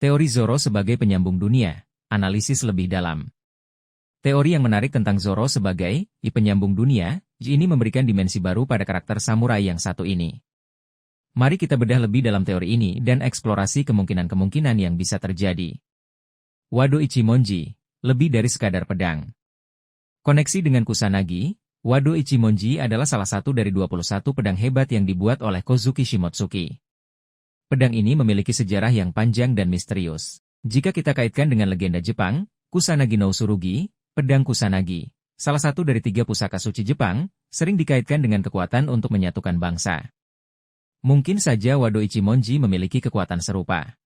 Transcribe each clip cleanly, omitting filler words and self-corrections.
Teori Zoro sebagai penyambung dunia, analisis lebih dalam. Teori yang menarik tentang Zoro sebagai penyambung dunia, ini memberikan dimensi baru pada karakter samurai yang satu ini. Mari kita bedah lebih dalam teori ini dan eksplorasi kemungkinan-kemungkinan yang bisa terjadi. Wado Ichimonji, lebih dari sekadar pedang. Koneksi dengan Kusanagi, Wado Ichimonji adalah salah satu dari 21 pedang hebat yang dibuat oleh Kozuki Shimotsuki. Pedang ini memiliki sejarah yang panjang dan misterius. Jika kita kaitkan dengan legenda Jepang, Kusanagi no Tsurugi, pedang Kusanagi, salah satu dari 3 pusaka suci Jepang, sering dikaitkan dengan kekuatan untuk menyatukan bangsa. Mungkin saja Wado Ichimonji memiliki kekuatan serupa.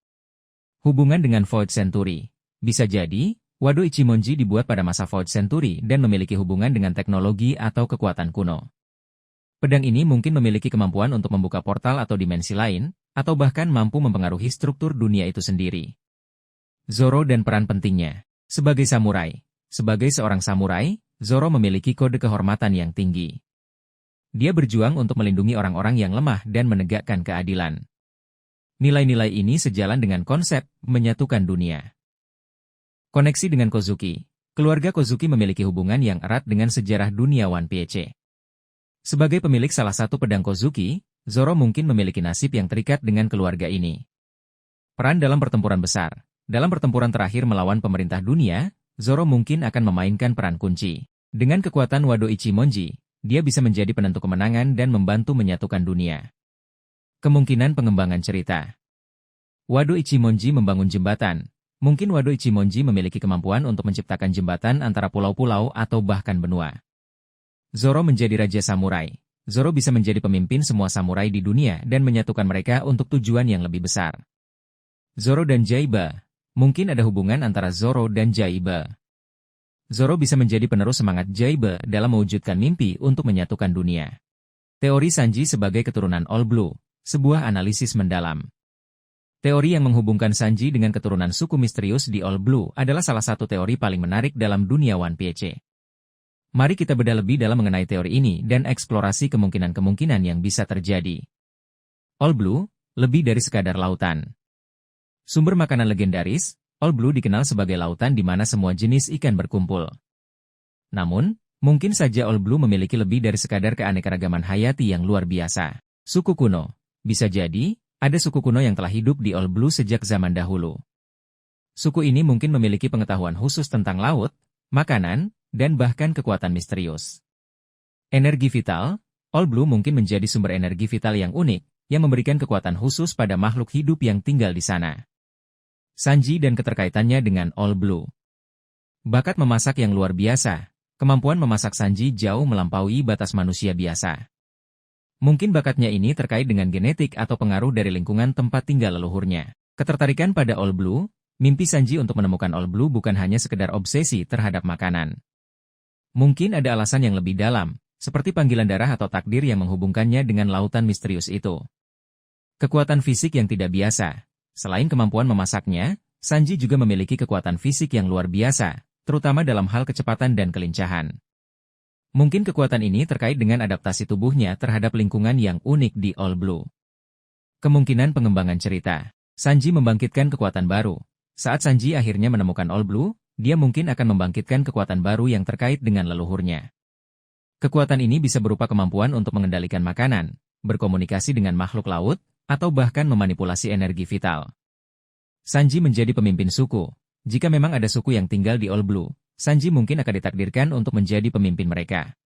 Hubungan dengan Void Century. Bisa jadi, Wado Ichimonji dibuat pada masa Void Century dan memiliki hubungan dengan teknologi atau kekuatan kuno. Pedang ini mungkin memiliki kemampuan untuk membuka portal atau dimensi lain, atau bahkan mampu mempengaruhi struktur dunia itu sendiri. Zoro dan peran pentingnya. Sebagai seorang samurai, Zoro memiliki kode kehormatan yang tinggi. Dia berjuang untuk melindungi orang-orang yang lemah dan menegakkan keadilan. Nilai-nilai ini sejalan dengan konsep menyatukan dunia. Koneksi dengan Kozuki. Keluarga Kozuki memiliki hubungan yang erat dengan sejarah dunia One Piece. Sebagai pemilik salah satu pedang Kozuki, Zoro mungkin memiliki nasib yang terikat dengan keluarga ini. Peran dalam pertempuran besar. Dalam pertempuran terakhir melawan pemerintah dunia, Zoro mungkin akan memainkan peran kunci. Dengan kekuatan Wado Ichimonji, dia bisa menjadi penentu kemenangan dan membantu menyatukan dunia. Kemungkinan pengembangan cerita. Wado Ichimonji membangun jembatan. Mungkin Wado Ichimonji memiliki kemampuan untuk menciptakan jembatan antara pulau-pulau atau bahkan benua. Zoro menjadi raja samurai. Zoro bisa menjadi pemimpin semua samurai di dunia dan menyatukan mereka untuk tujuan yang lebih besar. Zoro dan Jaiba. Mungkin ada hubungan antara Zoro dan Jaiba. Zoro bisa menjadi penerus semangat Jaiba dalam mewujudkan mimpi untuk menyatukan dunia. Teori Sanji sebagai keturunan All Blue, sebuah analisis mendalam. Teori yang menghubungkan Sanji dengan keturunan suku misterius di All Blue adalah salah satu teori paling menarik dalam dunia One Piece. Mari kita bedah lebih dalam mengenai teori ini dan eksplorasi kemungkinan-kemungkinan yang bisa terjadi. All Blue, lebih dari sekadar lautan. Sumber makanan legendaris, All Blue dikenal sebagai lautan di mana semua jenis ikan berkumpul. Namun, mungkin saja All Blue memiliki lebih dari sekadar keanekaragaman hayati yang luar biasa. Suku kuno. Bisa jadi, ada suku kuno yang telah hidup di All Blue sejak zaman dahulu. Suku ini mungkin memiliki pengetahuan khusus tentang laut, makanan, dan bahkan kekuatan misterius. Energi vital, All Blue mungkin menjadi sumber energi vital yang unik, yang memberikan kekuatan khusus pada makhluk hidup yang tinggal di sana. Sanji dan keterkaitannya dengan All Blue. Bakat memasak yang luar biasa. Kemampuan memasak Sanji jauh melampaui batas manusia biasa. Mungkin bakatnya ini terkait dengan genetik atau pengaruh dari lingkungan tempat tinggal leluhurnya. Ketertarikan pada All Blue, mimpi Sanji untuk menemukan All Blue bukan hanya sekedar obsesi terhadap makanan. Mungkin ada alasan yang lebih dalam, seperti panggilan darah atau takdir yang menghubungkannya dengan lautan misterius itu. Kekuatan fisik yang tidak biasa. Selain kemampuan memasaknya, Sanji juga memiliki kekuatan fisik yang luar biasa, terutama dalam hal kecepatan dan kelincahan. Mungkin kekuatan ini terkait dengan adaptasi tubuhnya terhadap lingkungan yang unik di All Blue. Kemungkinan pengembangan cerita. Sanji membangkitkan kekuatan baru. Saat Sanji akhirnya menemukan All Blue, dia mungkin akan membangkitkan kekuatan baru yang terkait dengan leluhurnya. Kekuatan ini bisa berupa kemampuan untuk mengendalikan makanan, berkomunikasi dengan makhluk laut, atau bahkan memanipulasi energi vital. Sanji menjadi pemimpin suku. Jika memang ada suku yang tinggal di All Blue, Sanji mungkin akan ditakdirkan untuk menjadi pemimpin mereka.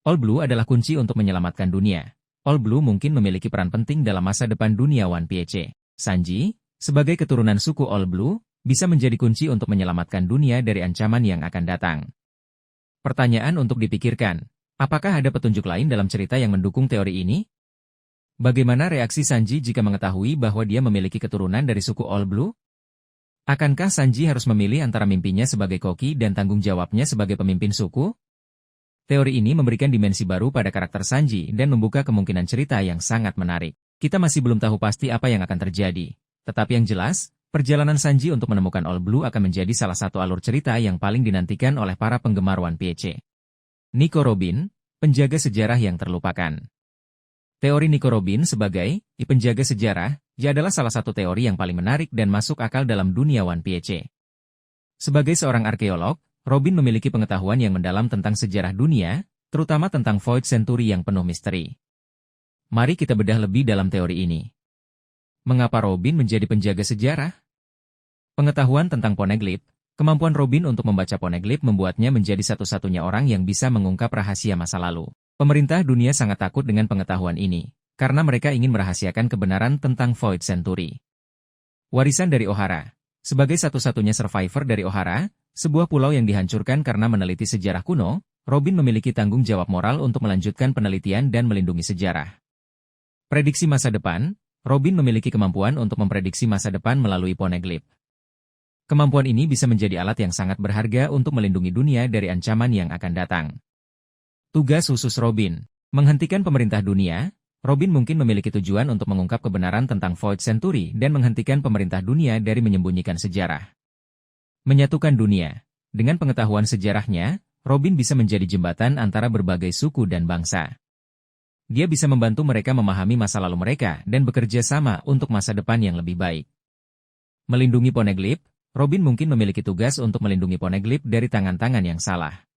All Blue adalah kunci untuk menyelamatkan dunia. All Blue mungkin memiliki peran penting dalam masa depan dunia One Piece. Sanji, sebagai keturunan suku All Blue, bisa menjadi kunci untuk menyelamatkan dunia dari ancaman yang akan datang. Pertanyaan untuk dipikirkan, apakah ada petunjuk lain dalam cerita yang mendukung teori ini? Bagaimana reaksi Sanji jika mengetahui bahwa dia memiliki keturunan dari suku All Blue? Akankah Sanji harus memilih antara mimpinya sebagai koki dan tanggung jawabnya sebagai pemimpin suku? Teori ini memberikan dimensi baru pada karakter Sanji dan membuka kemungkinan cerita yang sangat menarik. Kita masih belum tahu pasti apa yang akan terjadi. Tetapi yang jelas, perjalanan Sanji untuk menemukan All Blue akan menjadi salah satu alur cerita yang paling dinantikan oleh para penggemar One Piece. Nico Robin, penjaga sejarah yang terlupakan. Teori Nico Robin sebagai penjaga sejarah adalah salah satu teori yang paling menarik dan masuk akal dalam dunia One Piece. Sebagai seorang arkeolog, Robin memiliki pengetahuan yang mendalam tentang sejarah dunia, terutama tentang Void Century yang penuh misteri. Mari kita bedah lebih dalam teori ini. Mengapa Robin menjadi penjaga sejarah? Pengetahuan tentang Poneglyph, kemampuan Robin untuk membaca Poneglyph membuatnya menjadi satu-satunya orang yang bisa mengungkap rahasia masa lalu. Pemerintah dunia sangat takut dengan pengetahuan ini, karena mereka ingin merahasiakan kebenaran tentang Void Century. Warisan dari Ohara. Sebagai satu-satunya survivor dari Ohara, sebuah pulau yang dihancurkan karena meneliti sejarah kuno, Robin memiliki tanggung jawab moral untuk melanjutkan penelitian dan melindungi sejarah. Prediksi masa depan. Robin memiliki kemampuan untuk memprediksi masa depan melalui Poneglyph. Kemampuan ini bisa menjadi alat yang sangat berharga untuk melindungi dunia dari ancaman yang akan datang. Tugas khusus Robin. Menghentikan pemerintah dunia. Robin mungkin memiliki tujuan untuk mengungkap kebenaran tentang Void Century dan menghentikan pemerintah dunia dari menyembunyikan sejarah. Menyatukan dunia. Dengan pengetahuan sejarahnya, Robin bisa menjadi jembatan antara berbagai suku dan bangsa. Dia bisa membantu mereka memahami masa lalu mereka dan bekerja sama untuk masa depan yang lebih baik. Melindungi Poneglyph. Robin mungkin memiliki tugas untuk melindungi Poneglyph dari tangan-tangan yang salah.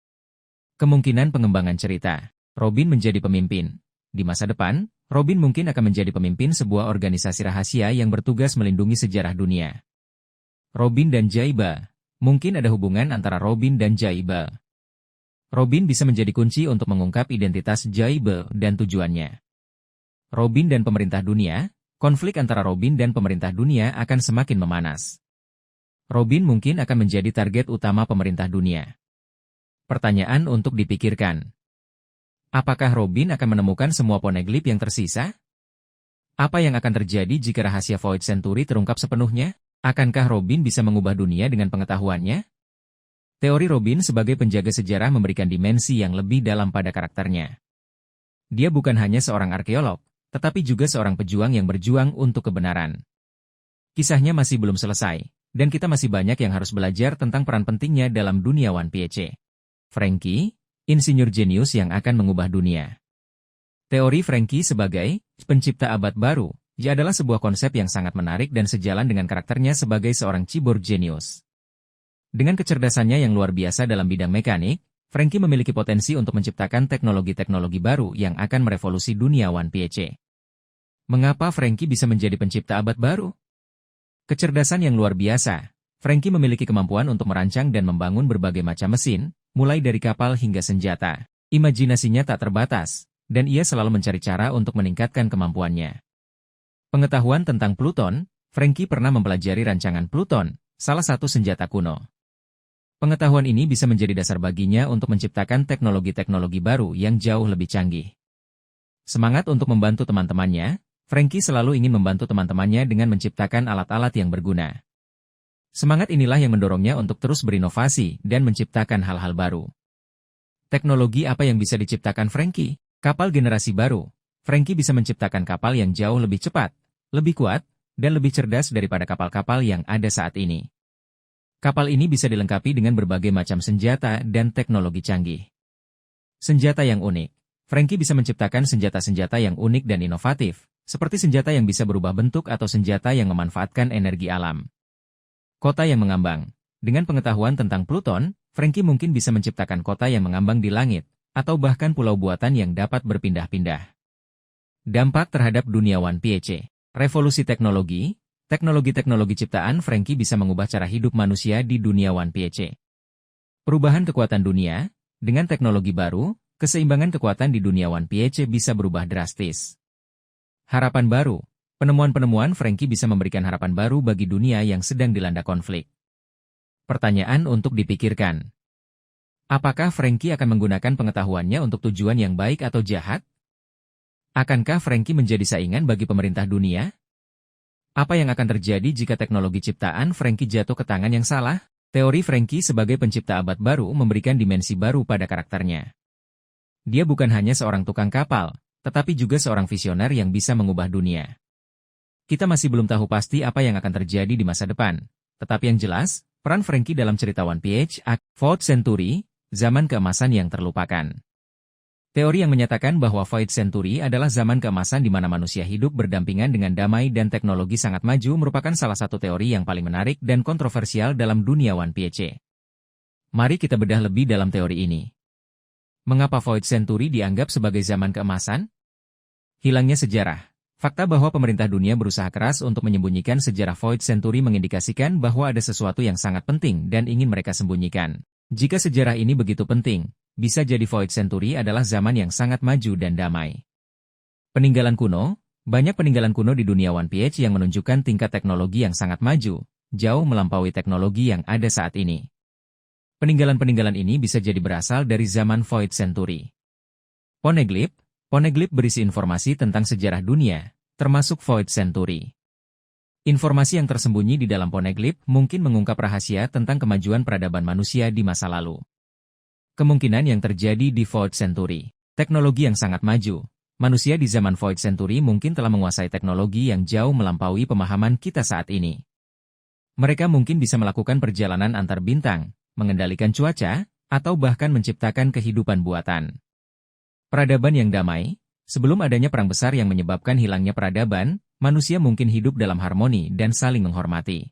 Kemungkinan pengembangan cerita. Robin menjadi pemimpin. Di masa depan, Robin mungkin akan menjadi pemimpin sebuah organisasi rahasia yang bertugas melindungi sejarah dunia. Robin dan Jaiba. Mungkin ada hubungan antara Robin dan Jaiba. Robin bisa menjadi kunci untuk mengungkap identitas Jaiba dan tujuannya. Robin dan pemerintah dunia. Konflik antara Robin dan pemerintah dunia akan semakin memanas. Robin mungkin akan menjadi target utama pemerintah dunia. Pertanyaan untuk dipikirkan. Apakah Robin akan menemukan semua Poneglyph yang tersisa? Apa yang akan terjadi jika rahasia Void Century terungkap sepenuhnya? Akankah Robin bisa mengubah dunia dengan pengetahuannya? Teori Robin sebagai penjaga sejarah memberikan dimensi yang lebih dalam pada karakternya. Dia bukan hanya seorang arkeolog, tetapi juga seorang pejuang yang berjuang untuk kebenaran. Kisahnya masih belum selesai, dan kita masih banyak yang harus belajar tentang peran pentingnya dalam dunia One Piece. Franky, insinyur jenius yang akan mengubah dunia. Teori Franky sebagai pencipta abad baru adalah sebuah konsep yang sangat menarik dan sejalan dengan karakternya sebagai seorang cyborg jenius. Dengan kecerdasannya yang luar biasa dalam bidang mekanik, Franky memiliki potensi untuk menciptakan teknologi-teknologi baru yang akan merevolusi dunia One Piece. Mengapa Franky bisa menjadi pencipta abad baru? Kecerdasan yang luar biasa. Franky memiliki kemampuan untuk merancang dan membangun berbagai macam mesin, mulai dari kapal hingga senjata. Imajinasinya tak terbatas, dan ia selalu mencari cara untuk meningkatkan kemampuannya. Pengetahuan tentang Pluton. Franky pernah mempelajari rancangan Pluton, salah satu senjata kuno. Pengetahuan ini bisa menjadi dasar baginya untuk menciptakan teknologi-teknologi baru yang jauh lebih canggih. Semangat untuk membantu teman-temannya. Franky selalu ingin membantu teman-temannya dengan menciptakan alat-alat yang berguna. Semangat inilah yang mendorongnya untuk terus berinovasi dan menciptakan hal-hal baru. Teknologi apa yang bisa diciptakan Franky? Kapal generasi baru. Franky bisa menciptakan kapal yang jauh lebih cepat, lebih kuat, dan lebih cerdas daripada kapal-kapal yang ada saat ini. Kapal ini bisa dilengkapi dengan berbagai macam senjata dan teknologi canggih. Senjata yang unik. Franky bisa menciptakan senjata-senjata yang unik dan inovatif, seperti senjata yang bisa berubah bentuk atau senjata yang memanfaatkan energi alam. Kota yang mengambang. Dengan pengetahuan tentang Pluton, Franky mungkin bisa menciptakan kota yang mengambang di langit, atau bahkan pulau buatan yang dapat berpindah-pindah. Dampak terhadap dunia One Piece. Revolusi teknologi. Teknologi-teknologi ciptaan Franky bisa mengubah cara hidup manusia di dunia One Piece. Perubahan kekuatan dunia. Dengan teknologi baru, keseimbangan kekuatan di dunia One Piece bisa berubah drastis. Harapan baru. Penemuan-penemuan Franky bisa memberikan harapan baru bagi dunia yang sedang dilanda konflik. Pertanyaan untuk dipikirkan. Apakah Franky akan menggunakan pengetahuannya untuk tujuan yang baik atau jahat? Akankah Franky menjadi saingan bagi pemerintah dunia? Apa yang akan terjadi jika teknologi ciptaan Franky jatuh ke tangan yang salah? Teori Franky sebagai pencipta abad baru memberikan dimensi baru pada karakternya. Dia bukan hanya seorang tukang kapal, tetapi juga seorang visioner yang bisa mengubah dunia. Kita masih belum tahu pasti apa yang akan terjadi di masa depan, tetapi yang jelas, peran Franky dalam cerita One Piece, Void Century, zaman keemasan yang terlupakan. Teori yang menyatakan bahwa Void Century adalah zaman keemasan di mana manusia hidup berdampingan dengan damai dan teknologi sangat maju merupakan salah satu teori yang paling menarik dan kontroversial dalam dunia One Piece. Mari kita bedah lebih dalam teori ini. Mengapa Void Century dianggap sebagai zaman keemasan? Hilangnya sejarah. Fakta bahwa pemerintah dunia berusaha keras untuk menyembunyikan sejarah Void Century mengindikasikan bahwa ada sesuatu yang sangat penting dan ingin mereka sembunyikan. Jika sejarah ini begitu penting, bisa jadi Void Century adalah zaman yang sangat maju dan damai. Peninggalan kuno. Banyak peninggalan kuno di dunia One Piece yang menunjukkan tingkat teknologi yang sangat maju, jauh melampaui teknologi yang ada saat ini. Peninggalan-peninggalan ini bisa jadi berasal dari zaman Void Century. Poneglyph. Poneglyph berisi informasi tentang sejarah dunia, termasuk Void Century. Informasi yang tersembunyi di dalam Poneglyph mungkin mengungkap rahasia tentang kemajuan peradaban manusia di masa lalu. Kemungkinan yang terjadi di Void Century. Teknologi yang sangat maju. Manusia di zaman Void Century mungkin telah menguasai teknologi yang jauh melampaui pemahaman kita saat ini. Mereka mungkin bisa melakukan perjalanan antar bintang, mengendalikan cuaca, atau bahkan menciptakan kehidupan buatan. Peradaban yang damai. Sebelum adanya perang besar yang menyebabkan hilangnya peradaban, manusia mungkin hidup dalam harmoni dan saling menghormati.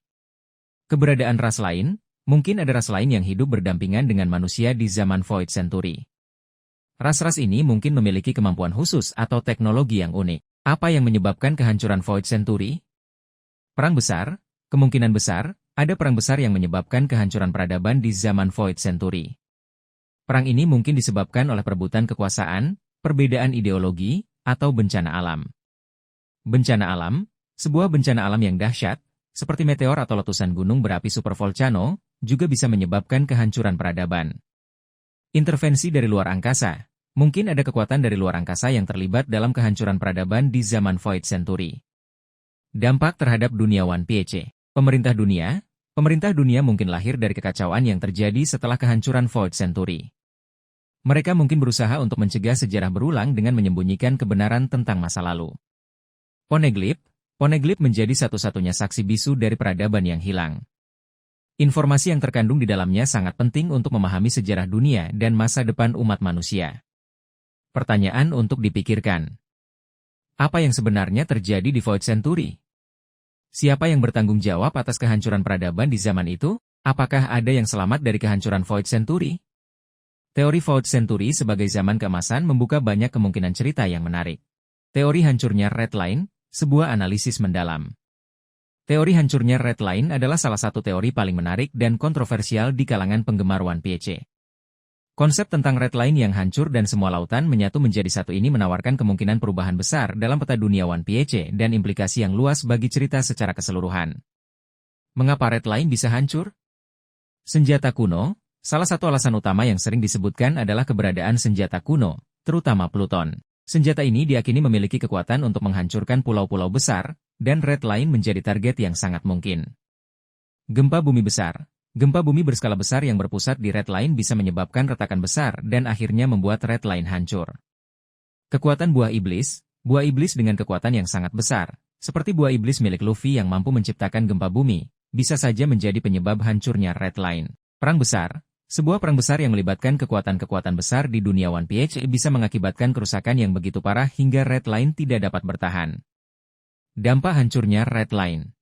Keberadaan ras lain. Mungkin ada ras lain yang hidup berdampingan dengan manusia di zaman Void Century. Ras-ras ini mungkin memiliki kemampuan khusus atau teknologi yang unik. Apa yang menyebabkan kehancuran Void Century? Perang besar. Kemungkinan besar, ada perang besar yang menyebabkan kehancuran peradaban di zaman Void Century. Perang ini mungkin disebabkan oleh perebutan kekuasaan, perbedaan ideologi, atau bencana alam. Bencana alam. Sebuah bencana alam yang dahsyat, seperti meteor atau letusan gunung berapi supervolcano, juga bisa menyebabkan kehancuran peradaban. Intervensi dari luar angkasa. Mungkin ada kekuatan dari luar angkasa yang terlibat dalam kehancuran peradaban di zaman Void Century. Dampak terhadap dunia One Piece. Pemerintah dunia mungkin lahir dari kekacauan yang terjadi setelah kehancuran Void Century. Mereka mungkin berusaha untuk mencegah sejarah berulang dengan menyembunyikan kebenaran tentang masa lalu. Poneglyph. Poneglyph menjadi satu-satunya saksi bisu dari peradaban yang hilang. Informasi yang terkandung di dalamnya sangat penting untuk memahami sejarah dunia dan masa depan umat manusia. Pertanyaan untuk dipikirkan. Apa yang sebenarnya terjadi di Void Century? Siapa yang bertanggung jawab atas kehancuran peradaban di zaman itu? Apakah ada yang selamat dari kehancuran Void Century? Teori Void Century sebagai zaman keemasan membuka banyak kemungkinan cerita yang menarik. Teori hancurnya Red Line, sebuah analisis mendalam. Teori hancurnya Red Line adalah salah satu teori paling menarik dan kontroversial di kalangan penggemar One Piece. Konsep tentang Red Line yang hancur dan semua lautan menyatu menjadi satu ini menawarkan kemungkinan perubahan besar dalam peta dunia One Piece dan implikasi yang luas bagi cerita secara keseluruhan. Mengapa Red Line bisa hancur? Senjata kuno. Salah satu alasan utama yang sering disebutkan adalah keberadaan senjata kuno, terutama Pluton. Senjata ini diyakini memiliki kekuatan untuk menghancurkan pulau-pulau besar, dan Red Line menjadi target yang sangat mungkin. Gempa bumi besar. Gempa bumi berskala besar yang berpusat di Red Line bisa menyebabkan retakan besar dan akhirnya membuat Red Line hancur. Kekuatan buah iblis. Buah iblis dengan kekuatan yang sangat besar, seperti buah iblis milik Luffy yang mampu menciptakan gempa bumi, bisa saja menjadi penyebab hancurnya Red Line. Perang besar. Sebuah perang besar yang melibatkan kekuatan-kekuatan besar di dunia One Piece bisa mengakibatkan kerusakan yang begitu parah hingga Red Line tidak dapat bertahan. Dampak hancurnya Red Line.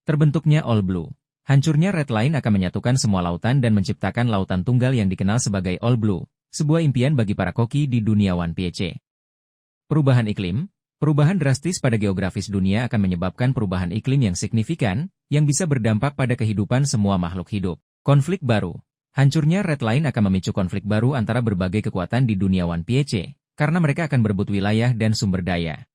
Terbentuknya All Blue. Hancurnya Red Line akan menyatukan semua lautan dan menciptakan lautan tunggal yang dikenal sebagai All Blue, sebuah impian bagi para koki di dunia One Piece. Perubahan iklim. Perubahan drastis pada geografis dunia akan menyebabkan perubahan iklim yang signifikan, yang bisa berdampak pada kehidupan semua makhluk hidup. Konflik baru. Hancurnya Red Line akan memicu konflik baru antara berbagai kekuatan di dunia One Piece, karena mereka akan berebut wilayah dan sumber daya.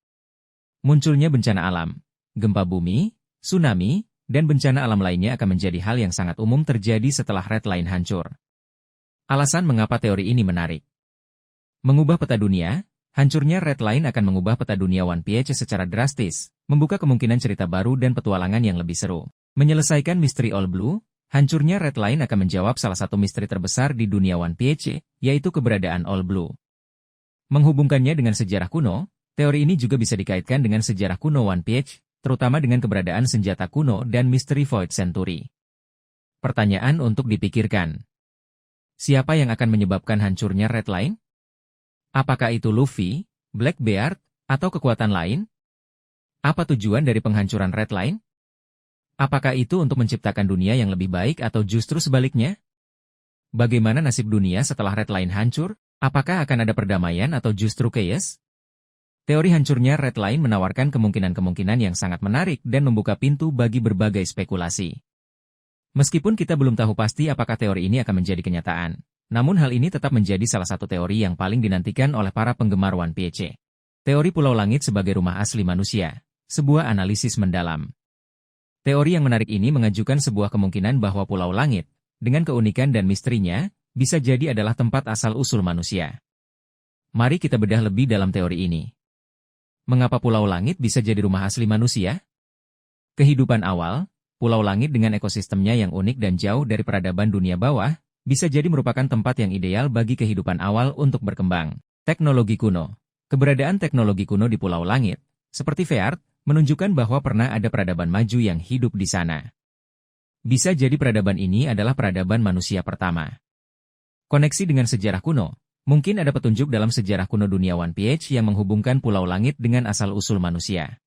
Munculnya bencana alam, gempa bumi, tsunami, dan bencana alam lainnya akan menjadi hal yang sangat umum terjadi setelah Red Line hancur. Alasan mengapa teori ini menarik. Mengubah peta dunia. Hancurnya Red Line akan mengubah peta dunia One Piece secara drastis, membuka kemungkinan cerita baru dan petualangan yang lebih seru. Menyelesaikan misteri All Blue. Hancurnya Red Line akan menjawab salah satu misteri terbesar di dunia One Piece, yaitu keberadaan All Blue. Menghubungkannya dengan sejarah kuno, teori ini juga bisa dikaitkan dengan sejarah kuno One Piece, terutama dengan keberadaan senjata kuno dan misteri Void Century. Pertanyaan untuk dipikirkan. Siapa yang akan menyebabkan hancurnya Red Line? Apakah itu Luffy, Blackbeard, atau kekuatan lain? Apa tujuan dari penghancuran Red Line? Apakah itu untuk menciptakan dunia yang lebih baik atau justru sebaliknya? Bagaimana nasib dunia setelah Red Line hancur? Apakah akan ada perdamaian atau justru chaos? Teori hancurnya Red Line menawarkan kemungkinan-kemungkinan yang sangat menarik dan membuka pintu bagi berbagai spekulasi. Meskipun kita belum tahu pasti apakah teori ini akan menjadi kenyataan, namun hal ini tetap menjadi salah satu teori yang paling dinantikan oleh para penggemar One Piece. Teori Pulau Langit sebagai rumah asli manusia, sebuah analisis mendalam. Teori yang menarik ini mengajukan sebuah kemungkinan bahwa Pulau Langit, dengan keunikan dan misterinya, bisa jadi adalah tempat asal-usul manusia. Mari kita bedah lebih dalam teori ini. Mengapa Pulau Langit bisa jadi rumah asli manusia? Kehidupan awal, Pulau Langit dengan ekosistemnya yang unik dan jauh dari peradaban dunia bawah, bisa jadi merupakan tempat yang ideal bagi kehidupan awal untuk berkembang. Teknologi kuno. Keberadaan teknologi kuno di Pulau Langit, seperti Veart, menunjukkan bahwa pernah ada peradaban maju yang hidup di sana. Bisa jadi peradaban ini adalah peradaban manusia pertama. Koneksi dengan sejarah kuno. Mungkin ada petunjuk dalam sejarah kuno dunia One Piece yang menghubungkan Pulau Langit dengan asal-usul manusia.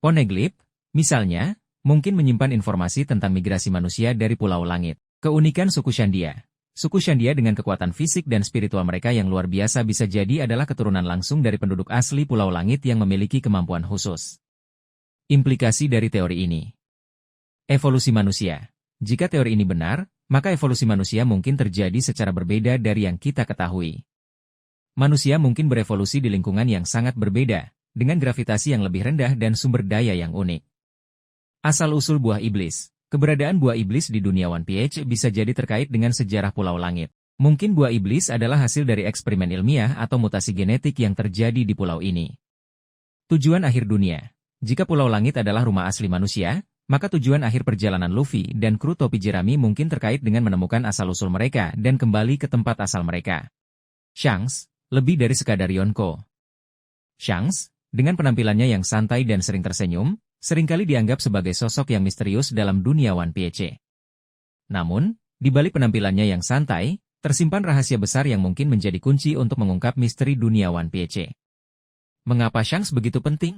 Poneglyph, misalnya, mungkin menyimpan informasi tentang migrasi manusia dari Pulau Langit. Keunikan suku Shandia. Suku Shandia dengan kekuatan fisik dan spiritual mereka yang luar biasa bisa jadi adalah keturunan langsung dari penduduk asli Pulau Langit yang memiliki kemampuan khusus. Implikasi dari teori ini. Evolusi manusia. Jika teori ini benar, maka evolusi manusia mungkin terjadi secara berbeda dari yang kita ketahui. Manusia mungkin berevolusi di lingkungan yang sangat berbeda, dengan gravitasi yang lebih rendah dan sumber daya yang unik. Asal-usul buah iblis. Keberadaan buah iblis di dunia One Piece bisa jadi terkait dengan sejarah Pulau Langit. Mungkin buah iblis adalah hasil dari eksperimen ilmiah atau mutasi genetik yang terjadi di pulau ini. Tujuan akhir dunia. Jika Pulau Langit adalah rumah asli manusia, maka tujuan akhir perjalanan Luffy dan kru topi jerami mungkin terkait dengan menemukan asal-usul mereka dan kembali ke tempat asal mereka. Shanks, lebih dari sekadar Yonko. Shanks, dengan penampilannya yang santai dan sering tersenyum, seringkali dianggap sebagai sosok yang misterius dalam dunia One Piece. Namun, di balik penampilannya yang santai, tersimpan rahasia besar yang mungkin menjadi kunci untuk mengungkap misteri dunia One Piece. Mengapa Shanks begitu penting?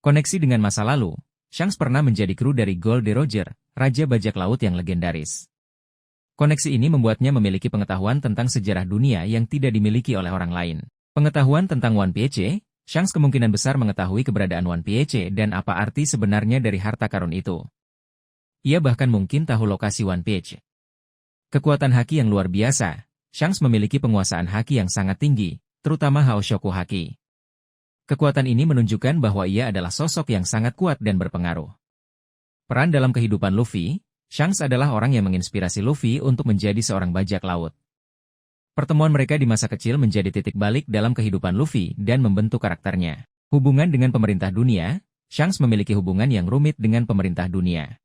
Koneksi dengan masa lalu, Shanks pernah menjadi kru dari Gold Roger, Raja Bajak Laut yang legendaris. Koneksi ini membuatnya memiliki pengetahuan tentang sejarah dunia yang tidak dimiliki oleh orang lain. Pengetahuan tentang One Piece, Shanks kemungkinan besar mengetahui keberadaan One Piece dan apa arti sebenarnya dari harta karun itu. Ia bahkan mungkin tahu lokasi One Piece. Kekuatan haki yang luar biasa, Shanks memiliki penguasaan haki yang sangat tinggi, terutama Haoshoku haki. Kekuatan ini menunjukkan bahwa ia adalah sosok yang sangat kuat dan berpengaruh. Peran dalam kehidupan Luffy, Shanks adalah orang yang menginspirasi Luffy untuk menjadi seorang bajak laut. Pertemuan mereka di masa kecil menjadi titik balik dalam kehidupan Luffy dan membentuk karakternya. Hubungan dengan pemerintah dunia, Shanks memiliki hubungan yang rumit dengan pemerintah dunia.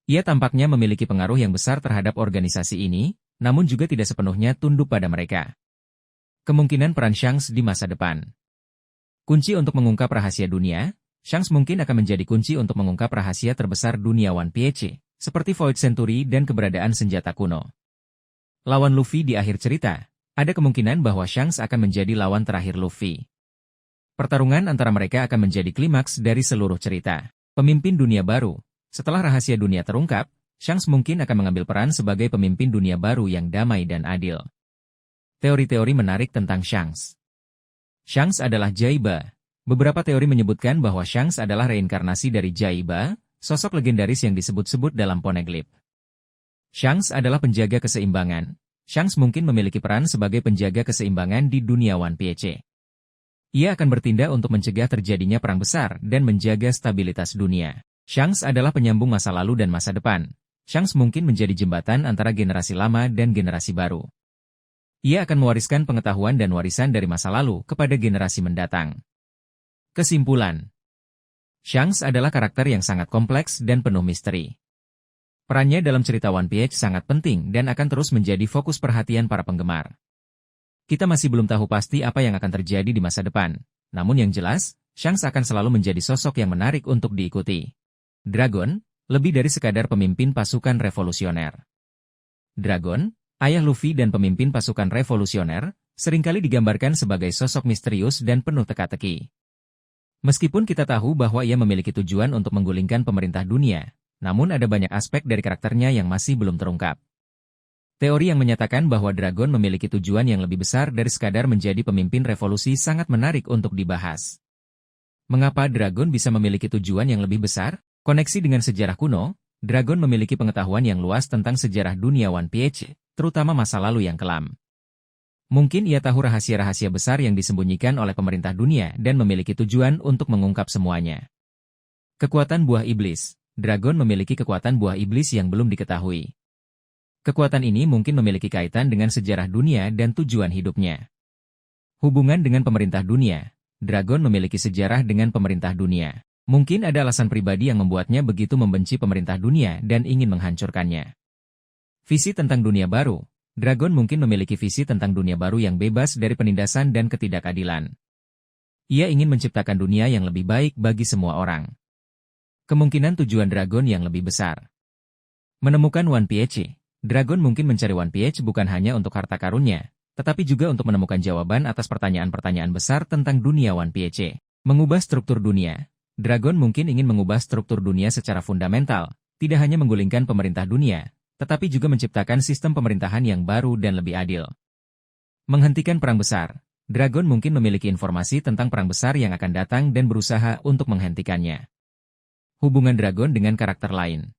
Ia tampaknya memiliki pengaruh yang besar terhadap organisasi ini, namun juga tidak sepenuhnya tunduk pada mereka. Kemungkinan peran Shanks di masa depan. Kunci untuk mengungkap rahasia dunia, Shanks mungkin akan menjadi kunci untuk mengungkap rahasia terbesar dunia One Piece, seperti Void Century dan keberadaan senjata kuno. Lawan Luffy di akhir cerita, ada kemungkinan bahwa Shanks akan menjadi lawan terakhir Luffy. Pertarungan antara mereka akan menjadi klimaks dari seluruh cerita. Pemimpin dunia baru. Setelah rahasia dunia terungkap, Shanks mungkin akan mengambil peran sebagai pemimpin dunia baru yang damai dan adil. Teori-teori menarik tentang Shanks. Shanks adalah Jaiba. Beberapa teori menyebutkan bahwa Shanks adalah reinkarnasi dari Jaiba, sosok legendaris yang disebut-sebut dalam Poneglyph. Shanks adalah penjaga keseimbangan. Shanks mungkin memiliki peran sebagai penjaga keseimbangan di dunia One Piece. Ia akan bertindak untuk mencegah terjadinya perang besar dan menjaga stabilitas dunia. Shanks adalah penyambung masa lalu dan masa depan. Shanks mungkin menjadi jembatan antara generasi lama dan generasi baru. Ia akan mewariskan pengetahuan dan warisan dari masa lalu kepada generasi mendatang. Kesimpulan. Shanks adalah karakter yang sangat kompleks dan penuh misteri. Perannya dalam cerita One Piece sangat penting dan akan terus menjadi fokus perhatian para penggemar. Kita masih belum tahu pasti apa yang akan terjadi di masa depan, namun yang jelas, Shanks akan selalu menjadi sosok yang menarik untuk diikuti. Dragon, lebih dari sekadar pemimpin pasukan revolusioner. Dragon, ayah Luffy dan pemimpin pasukan revolusioner, seringkali digambarkan sebagai sosok misterius dan penuh teka-teki. Meskipun kita tahu bahwa ia memiliki tujuan untuk menggulingkan pemerintah dunia, namun ada banyak aspek dari karakternya yang masih belum terungkap. Teori yang menyatakan bahwa Dragon memiliki tujuan yang lebih besar dari sekadar menjadi pemimpin revolusi sangat menarik untuk dibahas. Mengapa Dragon bisa memiliki tujuan yang lebih besar? Koneksi dengan sejarah kuno, Dragon memiliki pengetahuan yang luas tentang sejarah dunia One Piece, terutama masa lalu yang kelam. Mungkin ia tahu rahasia-rahasia besar yang disembunyikan oleh pemerintah dunia dan memiliki tujuan untuk mengungkap semuanya. Kekuatan buah iblis. Dragon memiliki kekuatan buah iblis yang belum diketahui. Kekuatan ini mungkin memiliki kaitan dengan sejarah dunia dan tujuan hidupnya. Hubungan dengan pemerintah dunia. Dragon memiliki sejarah dengan pemerintah dunia. Mungkin ada alasan pribadi yang membuatnya begitu membenci pemerintah dunia dan ingin menghancurkannya. Visi tentang dunia baru. Dragon mungkin memiliki visi tentang dunia baru yang bebas dari penindasan dan ketidakadilan. Ia ingin menciptakan dunia yang lebih baik bagi semua orang. Kemungkinan tujuan Dragon yang lebih besar. Menemukan One Piece. Dragon mungkin mencari One Piece bukan hanya untuk harta karunnya, tetapi juga untuk menemukan jawaban atas pertanyaan-pertanyaan besar tentang dunia One Piece. Mengubah struktur dunia. Dragon mungkin ingin mengubah struktur dunia secara fundamental, tidak hanya menggulingkan pemerintah dunia, tetapi juga menciptakan sistem pemerintahan yang baru dan lebih adil. Menghentikan perang besar. Dragon mungkin memiliki informasi tentang perang besar yang akan datang dan berusaha untuk menghentikannya. Hubungan Dragon dengan karakter lain.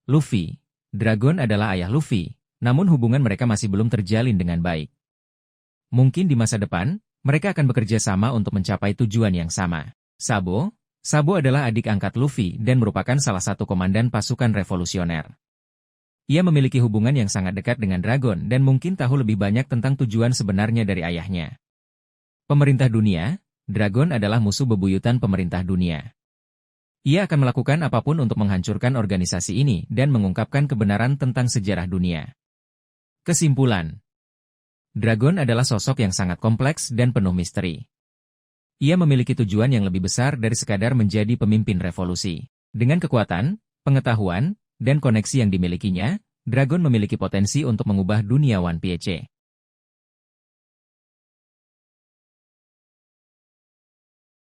Luffy. Dragon adalah ayah Luffy, namun hubungan mereka masih belum terjalin dengan baik. Mungkin di masa depan, mereka akan bekerja sama untuk mencapai tujuan yang sama. Sabo. Sabo adalah adik angkat Luffy dan merupakan salah satu komandan pasukan revolusioner. Ia memiliki hubungan yang sangat dekat dengan Dragon dan mungkin tahu lebih banyak tentang tujuan sebenarnya dari ayahnya. Pemerintah dunia. Dragon adalah musuh bebuyutan pemerintah dunia. Ia akan melakukan apapun untuk menghancurkan organisasi ini dan mengungkapkan kebenaran tentang sejarah dunia. Kesimpulan. Dragon adalah sosok yang sangat kompleks dan penuh misteri. Ia memiliki tujuan yang lebih besar dari sekadar menjadi pemimpin revolusi. Dengan kekuatan, pengetahuan, dan koneksi yang dimilikinya, Dragon memiliki potensi untuk mengubah dunia One Piece.